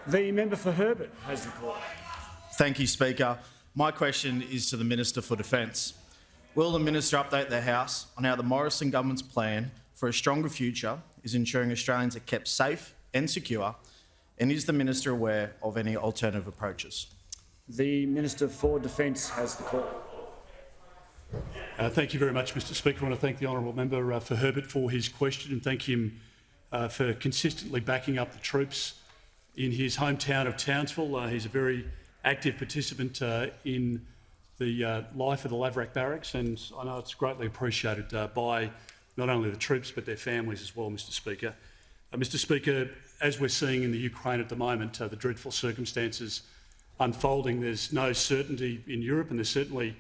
The member for Herbert has the call. Thank you, Speaker. My question is to the Minister for Defence. Will the Minister update the House on how the Morrison government's plan for a stronger future is ensuring Australians are kept safe and secure, and is the Minister aware of any alternative approaches? The Minister for Defence has the call. Thank you very much, Mr Speaker. I want to thank the honourable member for Herbert for his question and thank him for consistently backing up the troops in his hometown of Townsville. He's a very active participant in the life of the Laverack Barracks, and I know it's greatly appreciated by not only the troops but their families as well, Mr Speaker. Mr Speaker, as we're seeing in the Ukraine at the moment, the dreadful circumstances unfolding, there's no certainty in Europe and there's certainly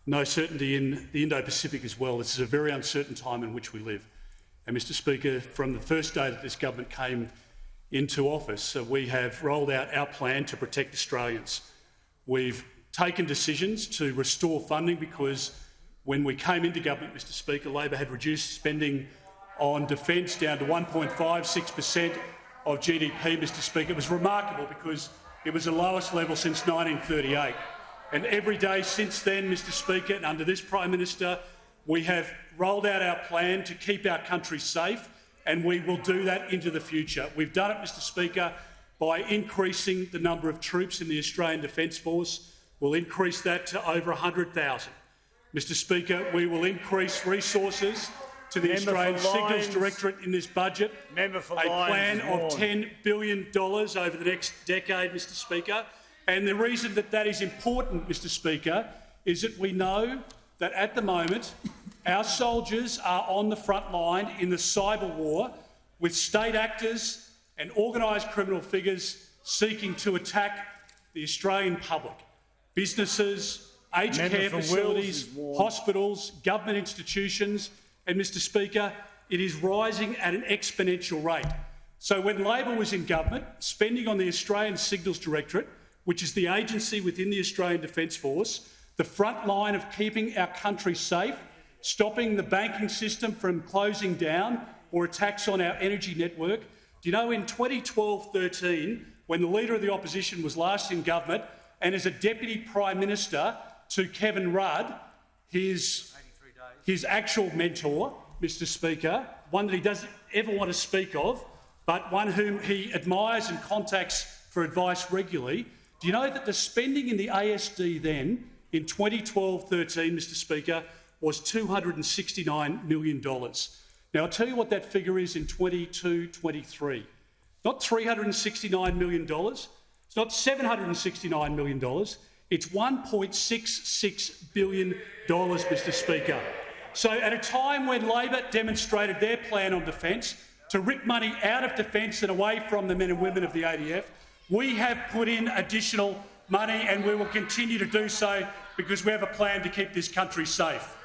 no certainty in the Indo-Pacific as well. This is a very uncertain time in which we live. And Mr Speaker, from the first day that this government came into office, we have rolled out our plan to protect Australians. We've taken decisions to restore funding because when we came into government, Mr Speaker, Labor had reduced spending on defence down to 1.56% of GDP, Mr Speaker. It was remarkable because it was the lowest level since 1938. And every day since then, Mr Speaker, and under this Prime Minister, we have rolled out our plan to keep our country safe, and we will do that into the future. We've done it, Mr Speaker, by increasing the number of troops in the Australian Defence Force. We'll increase that to over 100,000. Mr Speaker, we will increase resources to the Australian Signals Directorate in this budget, a plan of $10 billion over the next decade, Mr Speaker. And the reason that that is important, Mr Speaker, is that we know that at the moment our soldiers are on the front line in the cyber war with state actors and organised criminal figures seeking to attack the Australian public. Businesses, aged care facilities, hospitals, government institutions, and Mr Speaker, it is rising at an exponential rate. So when Labor was in government, spending on the Australian Signals Directorate, which is the agency within the Australian Defence Force, the front line of keeping our country safe, stopping the banking system from closing down or attacks on our energy network. Do you know in 2012-13, when the Leader of the Opposition was last in government, and as a Deputy Prime Minister to Kevin Rudd, his actual mentor, Mr Speaker, one that he doesn't ever want to speak of, but one whom he admires and contacts for advice regularly, do you know that the spending in the ASD then, in 2012-13, Mr Speaker, was $269 million. Now, I'll tell you what that figure is in 22-23. Not $369 million. It's not $769 million. It's $1.66 billion, Mr Speaker. So at a time when Labor demonstrated their plan on defence to rip money out of defence and away from the men and women of the ADF, we have put in additional money and we will continue to do so because we have a plan to keep this country safe.